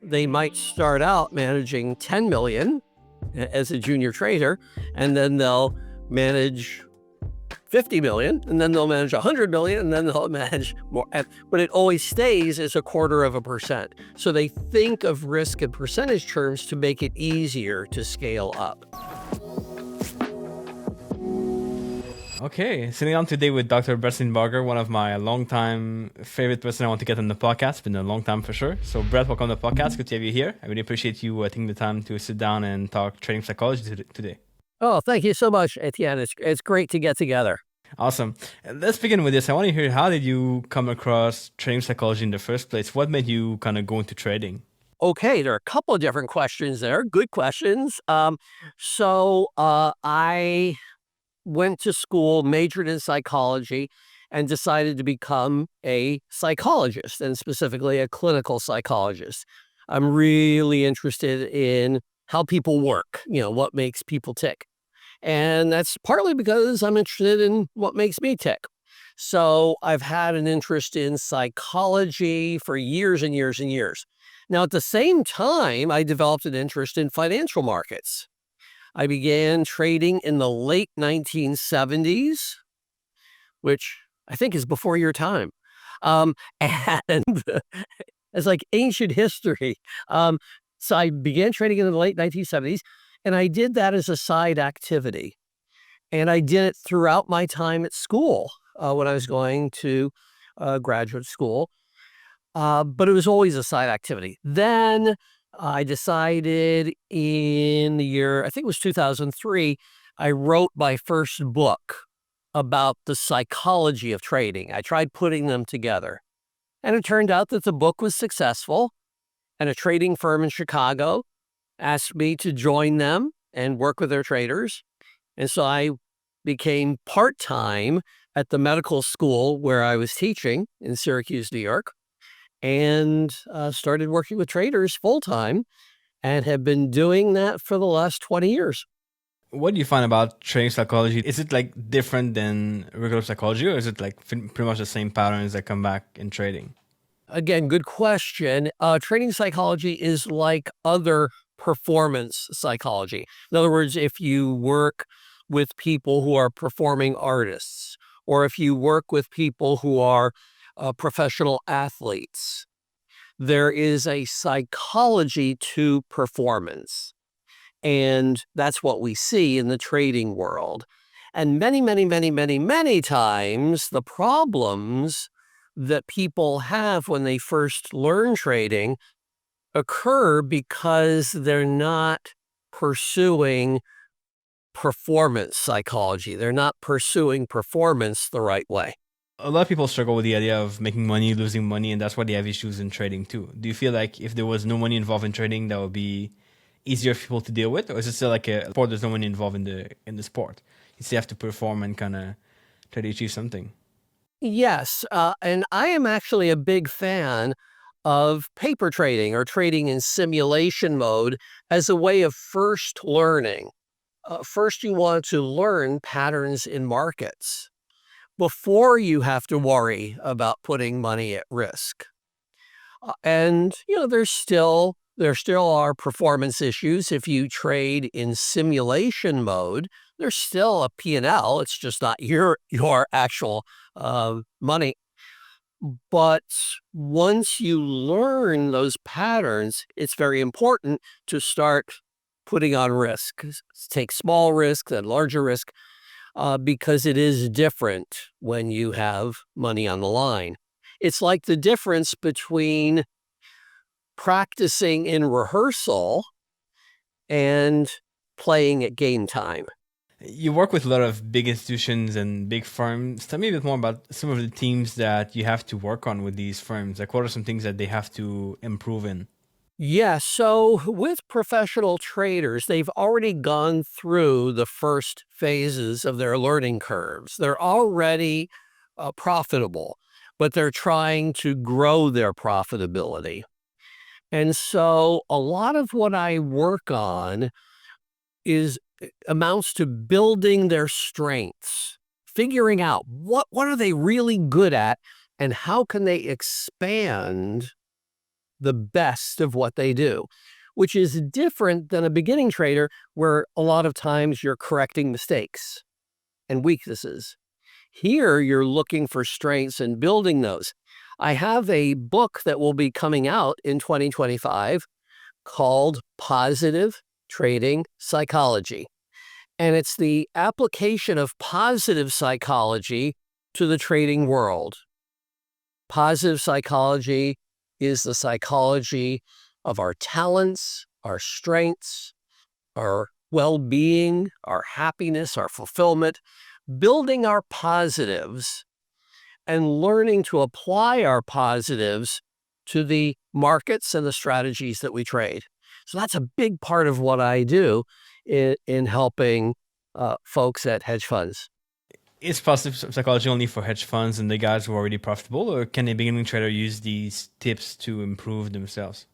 they might start out managing 10 million as a junior trader, and then they'll manage 50 million, and then they'll manage 100 million, and then they'll manage more. But it always stays as 0.25%. So they think of risk in percentage terms to make it easier to scale up. Okay, sitting down today with Dr. Brett Steenbarger, one of my longtime favorite person I want to get on the podcast. It's been a long time for sure. So Brett, welcome to the podcast. Good to have you here. I really appreciate you taking the time to sit down and talk trading psychology today. Oh, thank you so much, Etienne. It's great to get together. Awesome. Let's begin with this. I want to hear, how did you come across trading psychology in the first place? What made you kind of go into trading? Okay, there are a couple of different questions there. Good questions. I went to school, majored in psychology, and decided to become a psychologist, and specifically a clinical psychologist. I'm really interested in how people work, what makes people tick. And that's partly because I'm interested in what makes me tick. So I've had an interest in psychology for years and years and years. Now, at the same time, I developed an interest in financial markets. I began trading in the late 1970s, which I think is before your time. And it's like ancient history. So I began trading in the late 1970s, and I did that as a side activity. And I did it throughout my time at school when I was going to graduate school. But it was always a side activity. Then I decided in the year, I think it was 2003, I wrote my first book about the psychology of trading. I tried putting them together. And it turned out that the book was successful. And a trading firm in Chicago asked me to join them and work with their traders. And so I became part-time at the medical school where I was teaching in Syracuse, New York, and started working with traders full-time and have been doing that for the last 20 years. What do you find about trading psychology? Is it like different than regular psychology, or is it like pretty much the same patterns that come back in trading? Again, good question. Trading psychology is like other performance psychology. In other words, if you work with people who are performing artists, or if you work with people who are professional athletes, there is a psychology to performance. And that's what we see in the trading world. And many, many, many, many, many times, the problems that people have when they first learn trading occur because they're not pursuing performance psychology. They're not pursuing performance the right way. A lot of people struggle with the idea of making money, losing money, and that's why they have issues in trading too. Do you feel like if there was no money involved in trading, that would be easier for people to deal with, or is it still like a sport? There's no money involved in the sport. You still have to perform and kind of try to achieve something. Yes, and I am actually a big fan of paper trading or trading in simulation mode as a way of first learning. First, you want to learn patterns in markets before you have to worry about putting money at risk. And there still are performance issues. If you trade in simulation mode, there's still a P&L. It's just not your actual money. But once you learn those patterns, it's very important to start putting on risk. Take small risk, then larger risk, because it is different when you have money on the line. It's like the difference between practicing in rehearsal and playing at game time. You work with a lot of big institutions and big firms. Tell me a bit more about some of the teams that you have to work on with these firms. Like, what are some things that they have to improve in? Yeah, so with professional traders, they've already gone through the first phases of their learning curves. They're already profitable, but they're trying to grow their profitability. And so a lot of what I work on amounts to building their strengths, figuring out what are they really good at and how can they expand the best of what they do, which is different than a beginning trader where a lot of times you're correcting mistakes and weaknesses. Here, you're looking for strengths and building those. I have a book that will be coming out in 2025 called Positive Trading Psychology. And it's the application of positive psychology to the trading world. Positive psychology is the psychology of our talents, our strengths, our well-being, our happiness, our fulfillment, building our positives and learning to apply our positives to the markets and the strategies that we trade. So that's a big part of what I do in helping folks at hedge funds. Is positive psychology only for hedge funds and the guys who are already profitable, or can a beginning trader use these tips to improve themselves?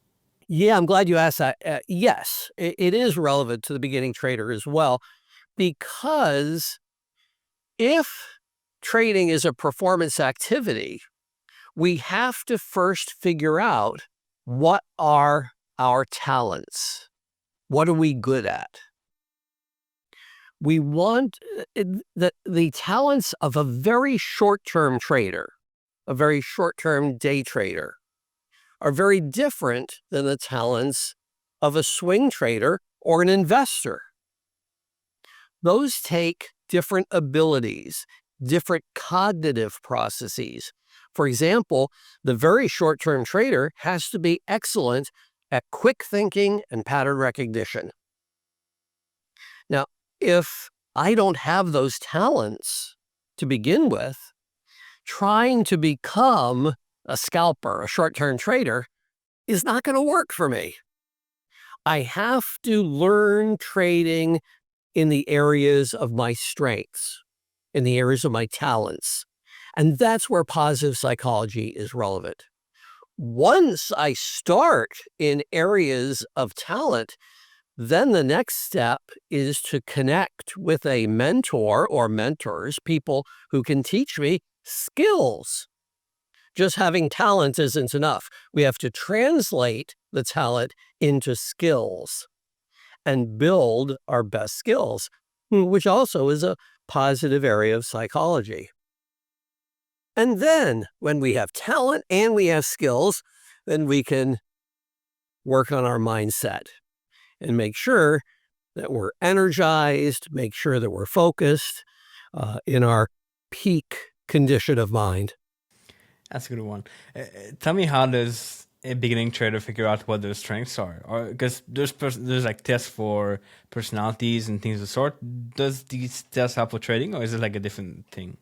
Yeah, I'm glad you asked that. Yes, it is relevant to the beginning trader as well, because if trading is a performance activity, we have to first figure out what are our talents. What are we good at? We want the talents of a very short-term trader, a very short-term day trader, are very different than the talents of a swing trader or an investor. Those take different abilities, different cognitive processes. For example, the very short-term trader has to be excellent at quick thinking and pattern recognition. Now, if I don't have those talents to begin with, trying to become a scalper, a short-term trader, is not going to work for me. I have to learn trading in the areas of my strengths, in the areas of my talents. And that's where positive psychology is relevant. Once I start in areas of talent, then the next step is to connect with a mentor or mentors, people who can teach me skills. Just having talent isn't enough. We have to translate the talent into skills and build our best skills, which also is a positive area of psychology. And then when we have talent and we have skills, then we can work on our mindset and make sure that we're energized, make sure that we're focused in our peak condition of mind. That's a good one. Tell me, how does a beginning trader figure out what their strengths are? Or because there's like tests for personalities and things of the sort. Does these tests help with trading, or is it like a different thing?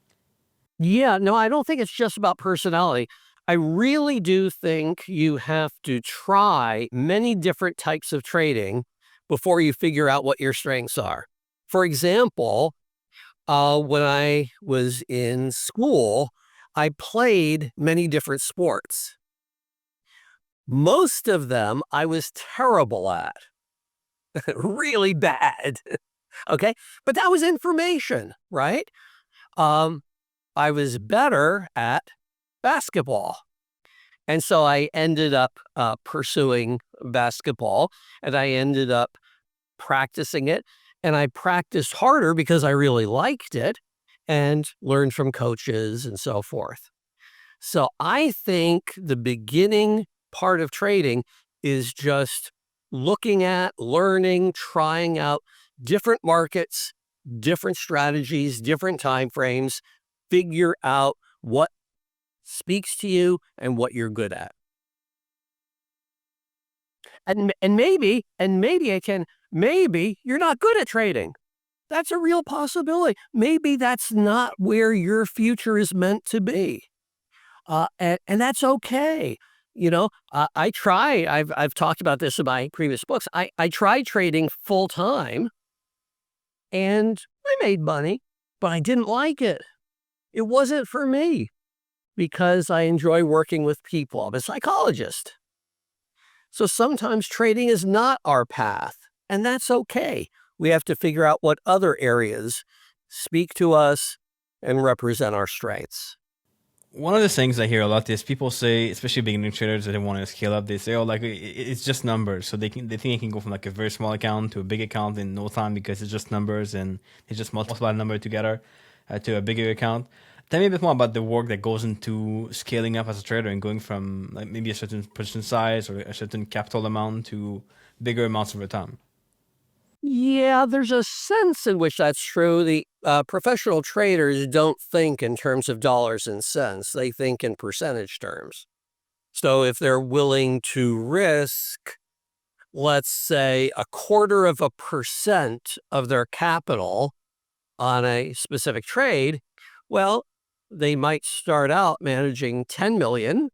Yeah, no, I don't think it's just about personality. I really do think you have to try many different types of trading before you figure out what your strengths are. For example, when I was in school, I played many different sports. Most of them I was terrible at, really bad. Okay. But that was information, right? I was better at basketball. And so I ended up pursuing basketball, and I ended up practicing it. And I practiced harder because I really liked it and learned from coaches and so forth. So I think the beginning part of trading is just looking at, learning, trying out different markets, different strategies, different time frames, figure out what speaks to you and what you're good at. And maybe maybe you're not good at trading. That's a real possibility. Maybe that's not where your future is meant to be. And that's okay. You know, I've talked about this in my previous books. I tried trading full time and I made money, but I didn't like it. It wasn't for me because I enjoy working with people. I'm a psychologist. So sometimes trading is not our path, and that's okay. We have to figure out what other areas speak to us and represent our strengths. One of the things I hear a lot is people say, especially beginning traders that they want to scale up, they say, "Oh, like it's just numbers." So they think it can go from like a very small account to a big account in no time because it's just numbers and they just multiply the number together to a bigger account. Tell me a bit more about the work that goes into scaling up as a trader and going from like maybe a certain position size or a certain capital amount to bigger amounts over time. Yeah, there's a sense in which that's true. The professional traders don't think in terms of dollars and cents. They think in percentage terms. So if they're willing to risk, let's say, 0.25% of their capital on a specific trade, well, they might start out managing 10 million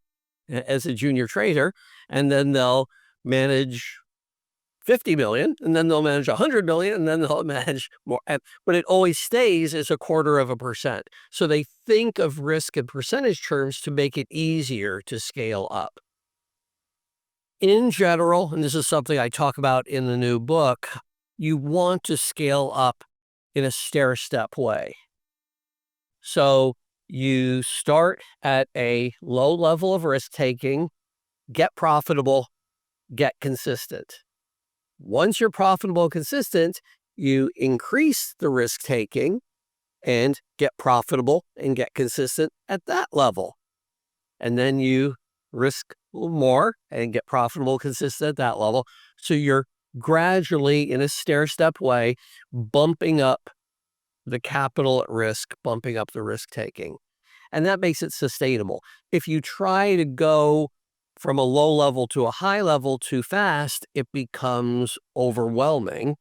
as a junior trader, and then they'll manage 50 million, and then they'll manage 100 million, and then they'll manage more. But it always stays as 0.25%. So they think of risk in percentage terms to make it easier to scale up. In general, and this is something I talk about in the new book, you want to scale up in a stair-step way. So you start at a low level of risk taking, get profitable, get consistent. Once you're profitable and consistent, you increase the risk taking and get profitable and get consistent at that level. And then you risk a little more and get profitable, consistent at that level. So you're gradually, in a stair-step way, bumping up the capital at risk, bumping up the risk taking. And that makes it sustainable. If you try to go from a low level to a high level too fast, it becomes overwhelming.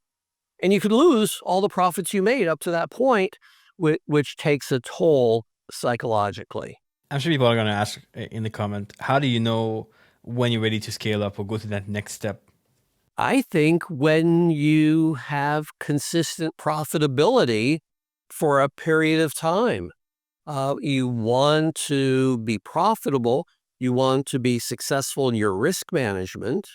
And you could lose all the profits you made up to that point, which takes a toll psychologically. I'm sure people are going to ask in the comment, how do you know when you're ready to scale up or go to that next step? I think when you have consistent profitability for a period of time, you want to be profitable, you want to be successful in your risk management,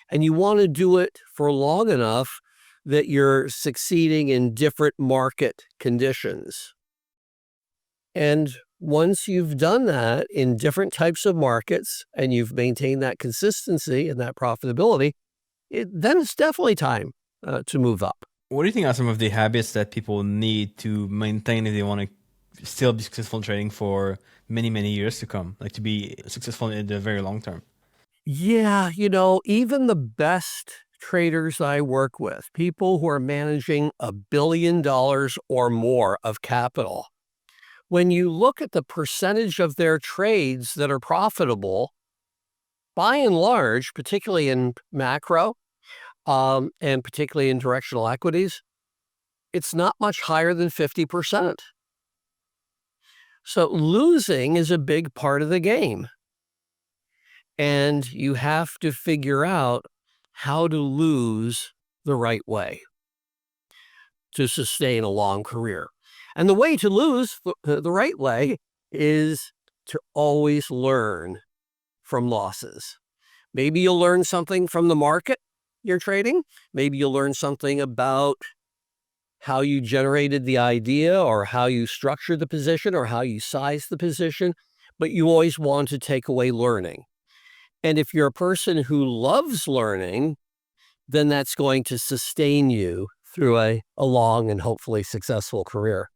and you want to do it for long enough that you're succeeding in different market conditions. And once you've done that in different types of markets and you've maintained that consistency and that profitability, then it's definitely time to move up. What do you think are some of the habits that people need to maintain if they want to still be successful in trading for many, many years to come, like to be successful in the very long term? Yeah, even the best traders I work with, people who are managing $1 billion or more of capital, when you look at the percentage of their trades that are profitable, by and large, particularly in macro and particularly in directional equities, it's not much higher than 50%. So losing is a big part of the game. And you have to figure out how to lose the right way to sustain a long career. And the way to lose the right way is to always learn from losses. Maybe you'll learn something from the market you're trading. Maybe you'll learn something about how you generated the idea or how you structured the position or how you sized the position, but you always want to take away learning. And if you're a person who loves learning, then that's going to sustain you through a long and hopefully successful career.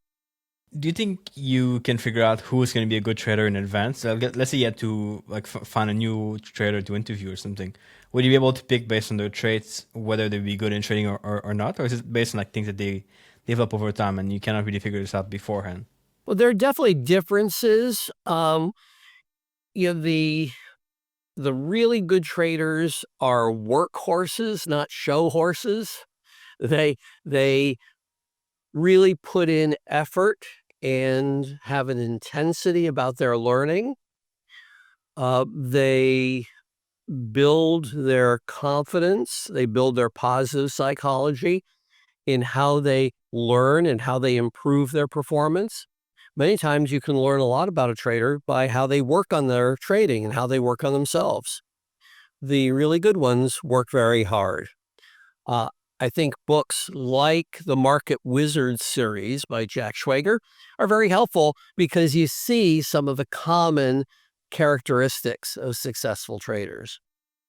Do you think you can figure out who's going to be a good trader in advance? Let's say you had to find a new trader to interview or something. Would you be able to pick based on their traits whether they'd be good in trading or not? Or is it based on like things that they develop over time and you cannot really figure this out beforehand? Well, there are definitely differences. The really good traders are workhorses, not show horses. They really put in effort and have an intensity about their learning. They build their confidence, they build their positive psychology in how they learn and how they improve their performance. Many times you can learn a lot about a trader by how they work on their trading and how they work on themselves. The really good ones work very hard. I think books like the Market Wizards series by Jack Schwager are very helpful because you see some of the common characteristics of successful traders.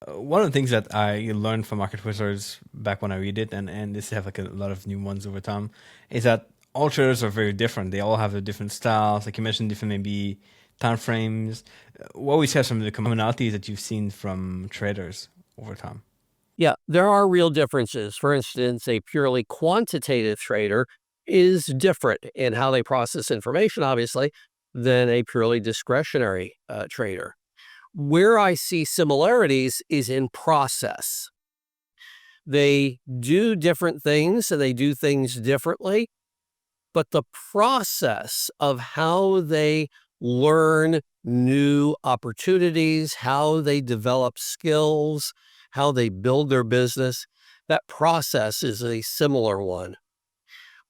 One of the things that I learned from Market Wizards back when I read it, and this have like a lot of new ones over time, is that all traders are very different. They all have their different styles. Like you mentioned, different maybe time frames. What always have some of the commonalities that you've seen from traders over time? Yeah, there are real differences. For instance, a purely quantitative trader is different in how they process information, obviously, than a purely discretionary trader. Where I see similarities is in process. They do different things and they do things differently, but the process of how they learn new opportunities, how they develop skills, how they build their business, that process is a similar one.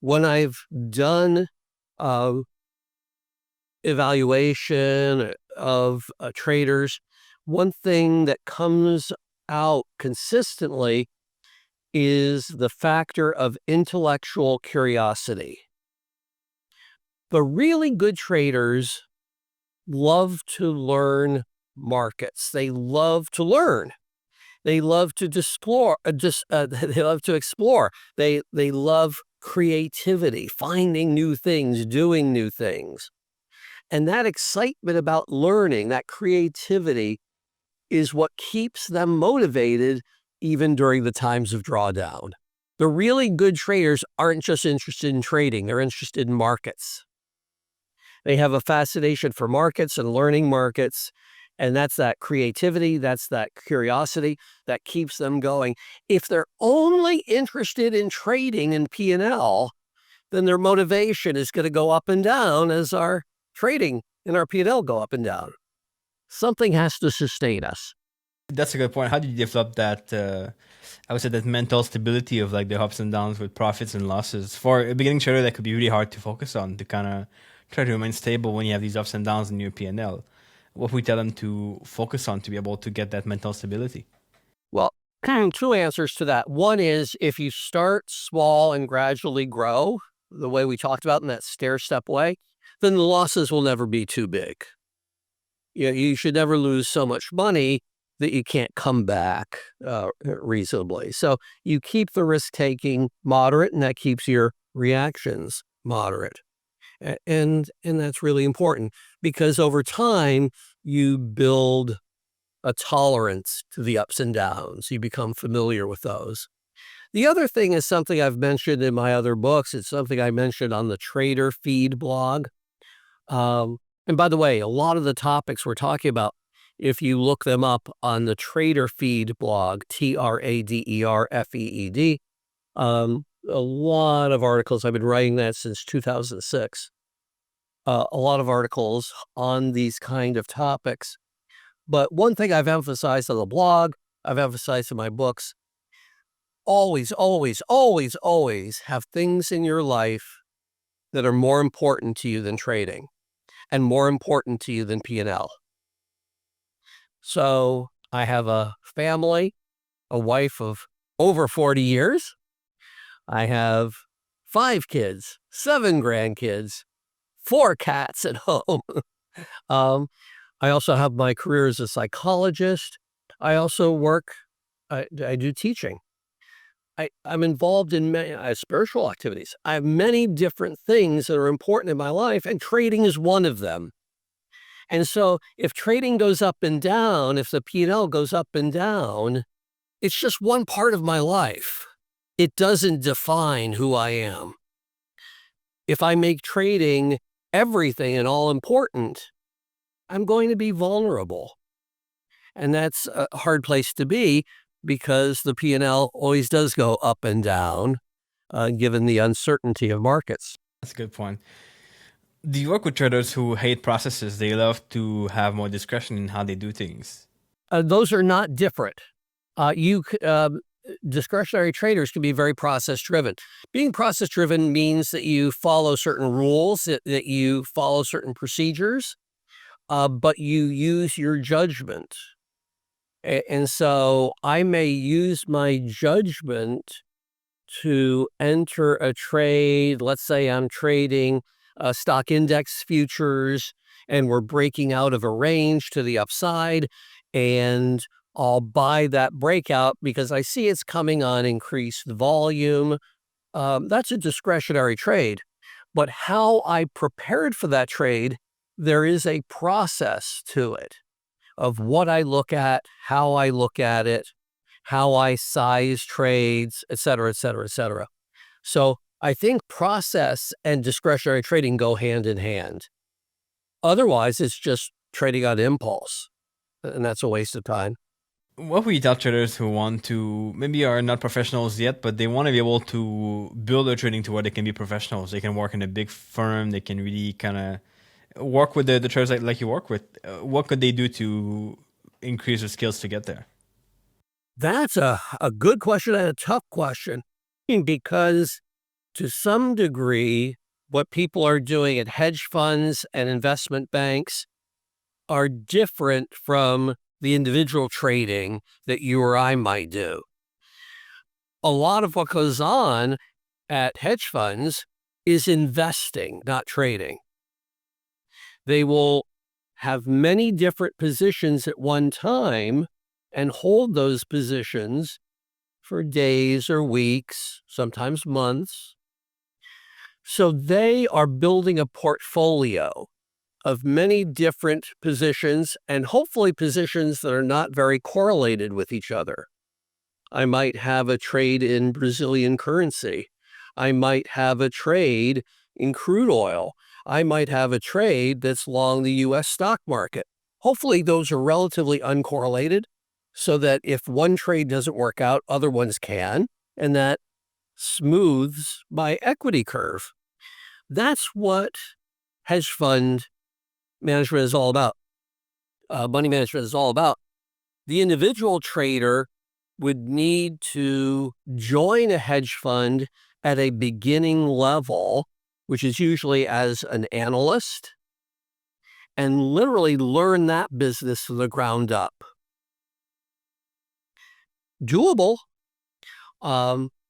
When I've done uh, evaluation of traders, one thing that comes out consistently is the factor of intellectual curiosity. The really good traders love to learn markets. They love to learn. They love to explore. They love to explore. They love creativity, finding new things, doing new things. And that excitement about learning, that creativity, is what keeps them motivated even during the times of drawdown. The really good traders aren't just interested in trading, they're interested in markets. They have a fascination for markets and learning markets, and that's that creativity, that's that curiosity that keeps them going. If they're only interested in trading in P&L, then their motivation is going to go up and down as our trading and our P&L go up and down. Something has to sustain us. That's a good point. How did you develop that? I would say that mental stability of like the ups and downs with profits and losses for a beginning trader that could be really hard to focus on to kind of try to remain stable when you have these ups and downs in your P&L. What we tell them to focus on to be able to get that mental stability? Well, two answers to that. One is if you start small and gradually grow, the way we talked about in that stair step way, then the losses will never be too big. You should never lose so much money that you can't come back reasonably. So you keep the risk taking moderate, and that keeps your reactions moderate. And that's really important because over time you build a tolerance to the ups and downs. You become familiar with those. The other thing is something I've mentioned in my other books. It's something I mentioned on the Trader Feed blog. Um, and by the way, a lot of the topics we're talking about, if you look them up on the Trader Feed blog, TraderFeed, a lot of articles. I've been writing that since 2006. A lot of articles on these kind of topics. But one thing I've emphasized on the blog, I've emphasized in my books, always, always, always, always have things in your life that are more important to you than trading and more important to you than P&L. So I have a family, a wife of over 40 years. I have 5 kids, 7 grandkids, 4 cats at home. um, I also have my career as a psychologist. I also work, I do teaching. I'm involved in many spiritual activities. I have many different things that are important in my life, and trading is one of them. And so if trading goes up and down, if the P&L goes up and down, it's just one part of my life. It doesn't define who I am. If I make trading everything and all important, I'm going to be vulnerable. And that's a hard place to be because the P&L always does go up and down, given the uncertainty of markets. That's a good point. Do you work with traders who hate processes? They love to have more discretion in how they do things. Those are not different. Discretionary traders can be very process driven. Being process driven means that you follow certain rules, that you follow certain procedures, but you use your judgment. And so I may use my judgment to enter a trade, let's say I'm trading stock index futures and we're breaking out of a range to the upside, and I'll buy that breakout because I see it's coming on increased volume. That's a discretionary trade. But how I prepared for that trade, there is a process to it of what I look at, how I look at it, how I size trades, et cetera, et cetera, et cetera. So I think process and discretionary trading go hand in hand. Otherwise, it's just trading on impulse, and that's a waste of time. What would you tell traders who want to maybe are not professionals yet, but they want to be able to build their trading to where they can be professionals? They can work in a big firm. They can really kind of work with the traders like you work with. What could they do to increase their skills to get there? That's a good question and a tough question because to some degree, what people are doing at hedge funds and investment banks are different from the individual trading that you or I might do. A lot of what goes on at hedge funds is investing, not trading. They will have many different positions at one time and hold those positions for days or weeks, sometimes months. So they are building a portfolio of many different positions and hopefully positions that are not very correlated with each other. I might have a trade in Brazilian currency. I might have a trade in crude oil. I might have a trade that's long the US stock market. Hopefully, those are relatively uncorrelated so that if one trade doesn't work out, other ones can, and that smooths my equity curve. That's what hedge fund management is all about. Money management is all about. The individual trader would need to join a hedge fund at a beginning level, which is usually as an analyst, and literally learn that business from the ground up. Doable.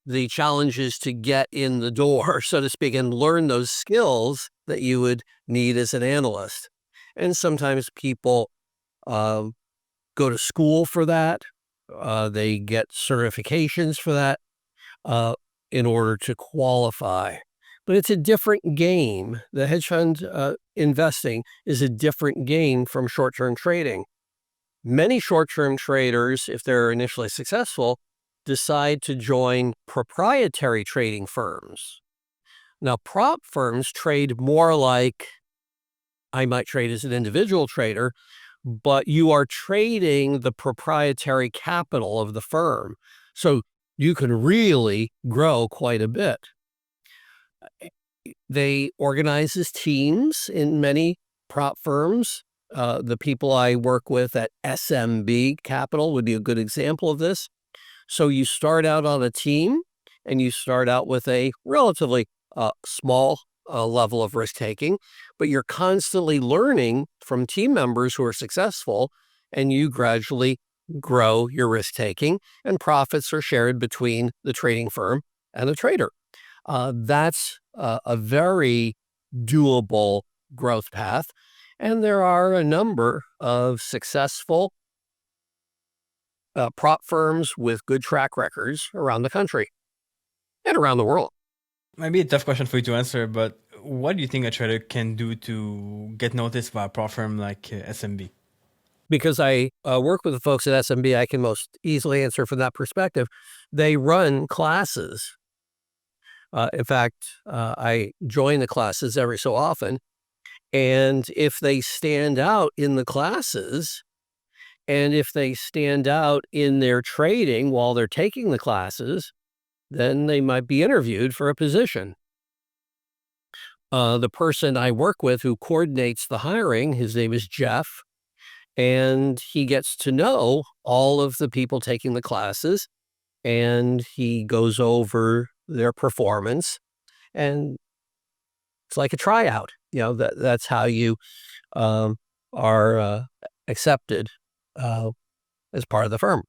The challenge is to get in the door, so to speak, and learn those skills that you would need as an analyst. And sometimes people go to school for that. They get certifications for that in order to qualify. But it's a different game. The hedge fund investing is a different game from short-term trading. Many short-term traders, if they're initially successful, decide to join proprietary trading firms. Now, prop firms trade more like I might trade as an individual trader, but you are trading the proprietary capital of the firm. So you can really grow quite a bit. They organize as teams in many prop firms. The people I work with at SMB Capital would be a good example of this. So you start out on a team and you start out with a relatively small level of risk taking, but you're constantly learning from team members who are successful, and you gradually grow your risk taking, and profits are shared between the trading firm and the trader. That's a very doable growth path. And there are a number of successful prop firms with good track records around the country and around the world. Might be a tough question for you to answer, but what do you think a trader can do to get noticed by a pro firm like SMB? Because I work with the folks at SMB, I can most easily answer from that perspective. They run classes. In fact, I join the classes every so often. And if they stand out in the classes, and if they stand out in their trading while they're taking the classes, then they might be interviewed for a position. The person I work with who coordinates the hiring, his name is Jeff, and he gets to know all of the people taking the classes, and he goes over their performance, and it's like a tryout. That's how you are accepted as part of the firm.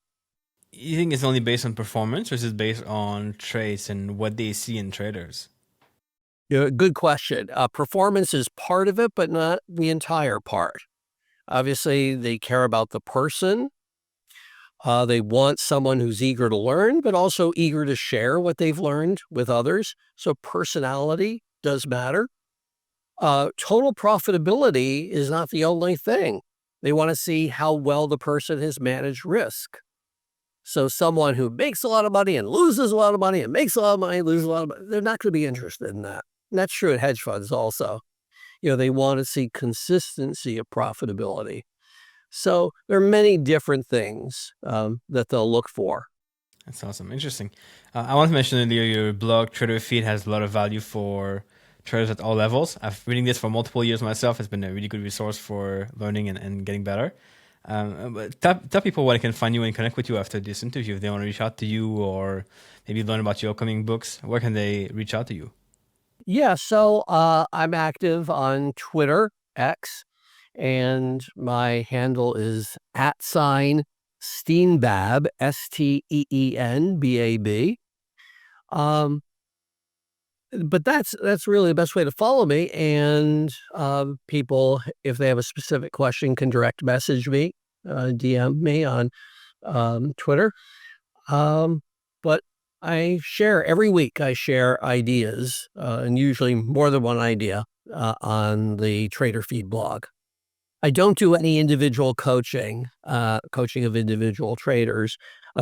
You think it's only based on performance, or is it based on traits and what they see in traders? Yeah, good question. Performance is part of it, but not the entire part. Obviously, they care about the person. They want someone who's eager to learn, but also eager to share what they've learned with others. So personality does matter. Total profitability is not the only thing. They want to see how well the person has managed risk. So someone who makes a lot of money and loses a lot of money and makes a lot of money, loses a lot of money, they're not going to be interested in that. And that's true at hedge funds also. They want to see consistency of profitability. So there are many different things that they'll look for. That's awesome. Interesting. I want to mention earlier your blog, Trader Feed, has a lot of value for traders at all levels. I've been reading this for multiple years myself. It's been a really good resource for learning and getting better. But tell people where they can find you and connect with you after this interview. If they want to reach out to you or maybe learn about your upcoming books, where can they reach out to you? Yeah, so I'm active on Twitter, X, and my handle is @Steenbab, Steenbab. Um, but that's really the best way to follow me. And people, if they have a specific question, can direct message me, DM me on Twitter. Um, but I share every week. I share ideas, and usually more than one idea on the Trader Feed blog. I don't do any individual coaching of individual traders,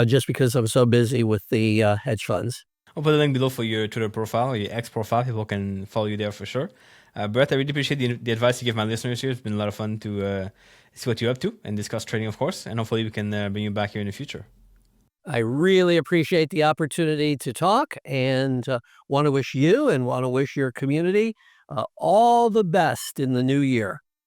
just because I'm so busy with the hedge funds. I'll put a link below for your Twitter profile, your X profile. People can follow you there for sure. Brett, I really appreciate the advice you give my listeners here. It's been a lot of fun to see what you're up to and discuss trading, of course. And hopefully we can bring you back here in the future. I really appreciate the opportunity to talk, and want to wish you and want to wish your community all the best in the new year.